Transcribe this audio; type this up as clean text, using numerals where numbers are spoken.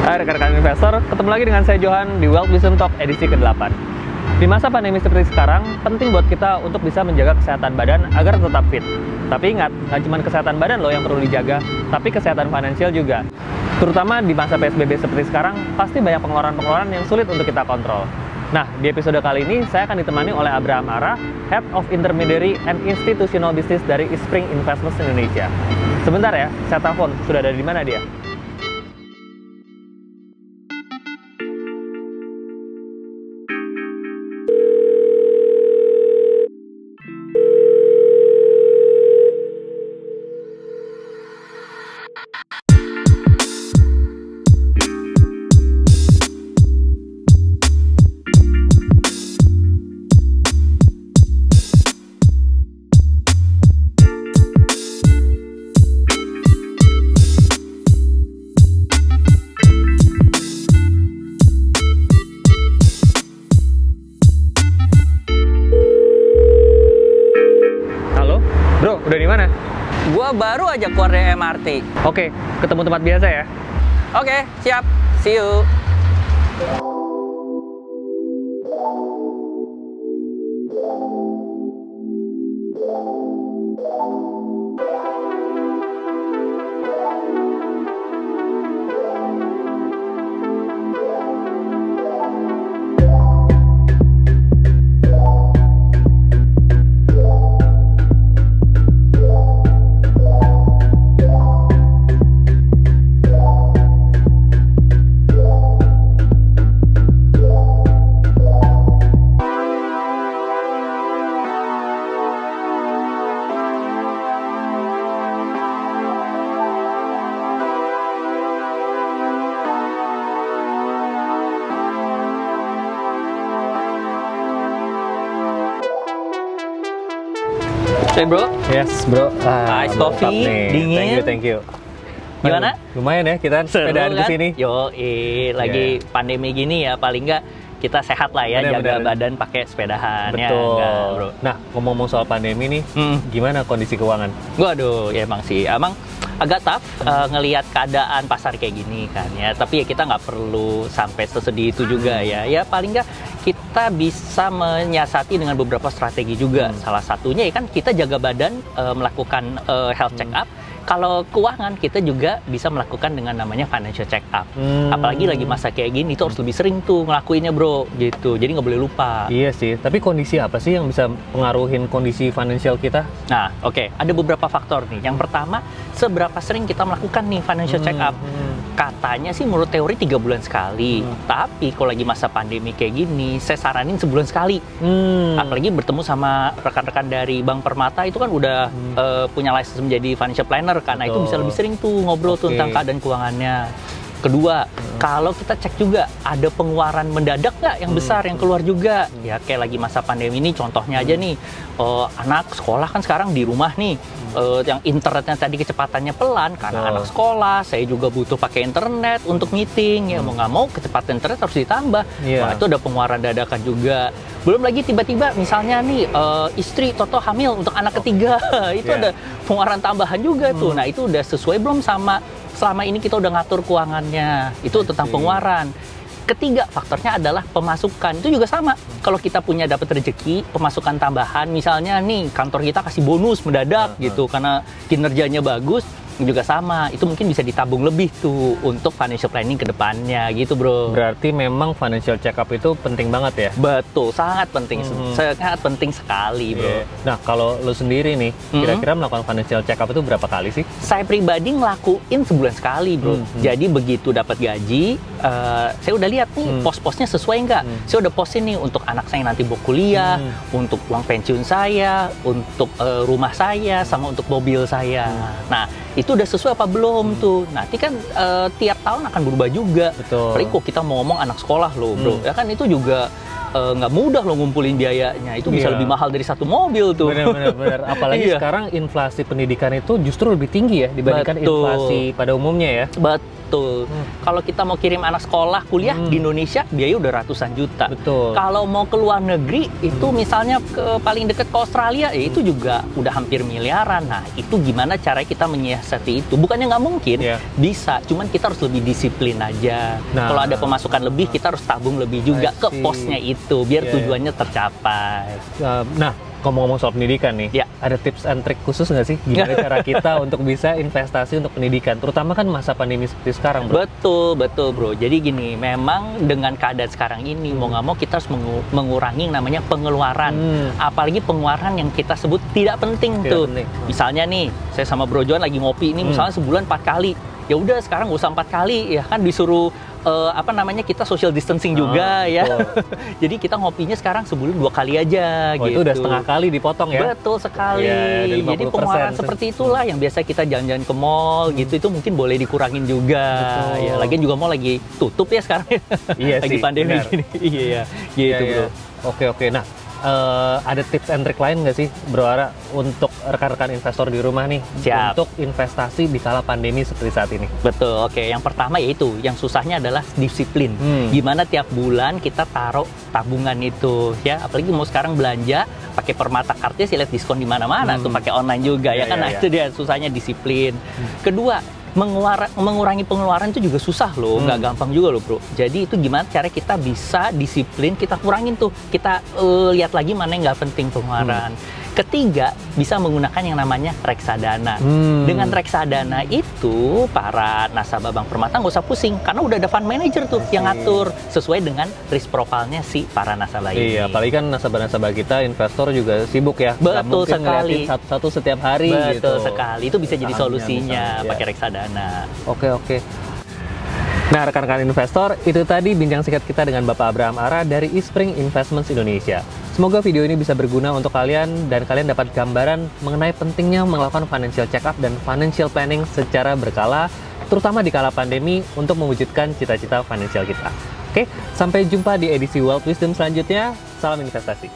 Hai rekan-rekan investor, ketemu lagi dengan saya Johan di Wealth Wisdom Talk edisi ke-8. Di masa pandemi seperti sekarang, penting buat kita untuk bisa menjaga kesehatan badan agar tetap fit. Tapi ingat, nggak cuma kesehatan badan loh yang perlu dijaga, tapi kesehatan finansial juga. Terutama di masa PSBB seperti sekarang, pasti banyak pengeluaran-pengeluaran yang sulit untuk kita kontrol. Nah, di episode kali ini, saya akan ditemani oleh Abraham Ara, Head of Intermediary and Institutional Business dari Eastspring Investments Indonesia. Sebentar ya, saya telepon, sudah ada di mana dia? Bro, udah di mana? Gua baru aja keluar dari MRT. Oke, ketemu tempat biasa ya? Oke, siap. See you. Hey bro, Yes bro. Ice coffee, dingin. Thank you. Gimana? Lumayan ya kita sepedaan ke sini. Yo, lagi pandemi gini ya, paling nggak kita sehat lah ya, jaga badan pakai sepedahan. Betul. Ya, enggak, bro. Nah, ngomong-ngomong soal pandemi nih, gimana kondisi keuangan? Waduh, ya emang sih, emang agak tough ngelihat keadaan pasar kayak gini kan ya. Tapi ya kita nggak perlu sampai sesedih itu juga ya. Ya paling nggak kita bisa menyiasati dengan beberapa strategi juga. Salah satunya ya kan kita jaga badan, melakukan health check up. Kalau keuangan kita juga bisa melakukan dengan namanya financial check up. Apalagi lagi masa kayak gini itu harus lebih sering tuh ngelakuinnya bro, gitu. Jadi nggak boleh lupa. Iya sih, tapi kondisi apa sih yang bisa pengaruhin kondisi finansial kita? Nah, oke, ada beberapa faktor nih. Yang pertama, seberapa sering kita melakukan nih financial check up. Katanya sih menurut teori 3 bulan sekali. Tapi kalau lagi masa pandemi kayak gini, saya saranin sebulan sekali. Apalagi bertemu sama rekan-rekan dari Bank Permata itu kan udah punya license menjadi financial planner. Karena itu bisa lebih sering tuh ngobrol tuh tentang keadaan keuangannya. Kedua, kalau kita cek juga ada pengeluaran mendadak nggak yang besar yang keluar juga. Ya kayak lagi masa pandemi ini contohnya aja nih, anak sekolah kan sekarang di rumah nih. Yang internetnya tadi kecepatannya pelan karena anak sekolah, saya juga butuh pakai internet untuk meeting. Ya mau nggak mau kecepatan internet harus ditambah. Wah, itu ada pengeluaran dadakan juga. Belum lagi tiba-tiba misalnya nih istri toto hamil untuk anak ketiga. Itu ada pengeluaran tambahan juga tuh. Nah itu udah sesuai belum sama selama ini kita udah ngatur keuangannya. Itu tentang pengeluaran. Ketiga faktornya adalah pemasukan. Itu juga sama. Kalau kita punya dapat rezeki, pemasukan tambahan, misalnya nih kantor kita kasih bonus mendadak gitu karena kinerjanya bagus, juga sama. Itu mungkin bisa ditabung lebih tuh untuk financial planning ke depannya gitu, bro. Berarti memang financial check up itu penting banget ya? Betul, sangat penting. Sangat penting sekali, bro. Nah, kalau lo sendiri nih, kira-kira melakukan financial check up itu berapa kali sih? Saya pribadi ngelakuin sebulan sekali, bro. Jadi begitu dapat gaji, saya udah lihat nih pos-posnya sesuai nggak. Saya udah postin nih untuk anak saya yang nanti mau kuliah, untuk uang pensiun saya, untuk rumah saya, sama untuk mobil saya. Nah, itu udah sesuai apa belum tuh? Nanti kan tiap tahun akan berubah juga. Betul. Apalagi kok kita mau ngomong anak sekolah loh, bro. Ya kan itu juga nggak mudah loh ngumpulin biayanya. Itu bisa lebih mahal dari satu mobil tuh. Benar. Apalagi sekarang inflasi pendidikan itu justru lebih tinggi ya dibandingkan inflasi pada umumnya ya. Betul. Kalau kita mau kirim anak sekolah, kuliah di Indonesia, biaya udah ratusan juta. Betul. Kalau mau ke luar negeri, itu misalnya ke paling dekat ke Australia, ya itu juga udah hampir miliaran. Nah, itu gimana cara kita menyiasati itu? Bukannya nggak mungkin, bisa. Cuman kita harus lebih disiplin aja. Nah, kalau ada pemasukan lebih, kita harus tabung lebih juga ke posnya itu, biar tujuannya tercapai. Nah, ngomong-ngomong soal pendidikan nih, ada tips and trick khusus nggak sih gimana cara kita untuk bisa investasi untuk pendidikan, terutama kan masa pandemi seperti sekarang, bro? Betul, bro. Jadi gini, memang dengan keadaan sekarang ini mau nggak mau kita harus mengurangi yang namanya pengeluaran, apalagi pengeluaran yang kita sebut tidak penting tuh. Misalnya nih, saya sama Bro Johan lagi ngopi ini, misalnya sebulan 4 kali. Ya udah sekarang nggak usah 4 kali, ya kan disuruh kita social distancing juga ya. Jadi kita ngopinya sekarang sebulan 2 kali aja gitu. Itu udah setengah kali dipotong ya? Betul sekali. Jadi pengeluaran seperti itulah yang biasa kita jalan-jalan ke mall gitu, itu mungkin boleh dikurangin juga. Ya, lagian juga mall lagi tutup ya sekarang. Lagi pandemi gini. Iya, gitu bro. Oke. Nah, ada tips and trick lain nggak sih, Bro Ara, untuk rekan-rekan investor di rumah nih, untuk investasi di kala pandemi seperti saat ini? Betul, oke. Yang pertama yaitu, yang susahnya adalah disiplin. Gimana tiap bulan kita taruh tabungan itu, ya. Apalagi mau sekarang belanja, pakai Permata Card-nya sih lihat diskon di mana-mana, tuh pakai online juga, ya kan? Nah, itu dia susahnya disiplin. Kedua, mengurangi pengeluaran itu juga susah loh, nggak gampang juga loh bro. Jadi itu gimana cara kita bisa disiplin, kita kurangin tuh, kita lihat lagi mana yang nggak penting pengeluaran. Ketiga, bisa menggunakan yang namanya reksadana. Dengan reksadana itu, para nasabah Bank Permata nggak usah pusing, karena udah ada fund manager tuh yang ngatur sesuai dengan risk profile-nya si para nasabah ini. Iya, apalagi kan nasabah-nasabah kita, investor juga sibuk ya. Betul sekali. Satu-satu setiap hari. Betul sekali, itu bisa jadi solusinya pakai reksadana. Oke. Nah, rekan-rekan investor, itu tadi bincang singkat kita dengan Bapak Abraham Ara dari Eastspring Investments Indonesia. Semoga video ini bisa berguna untuk kalian dan kalian dapat gambaran mengenai pentingnya melakukan financial check-up dan financial planning secara berkala, terutama di kala pandemi untuk mewujudkan cita-cita financial kita. Oke, sampai jumpa di edisi Wealth Wisdom selanjutnya. Salam investasi.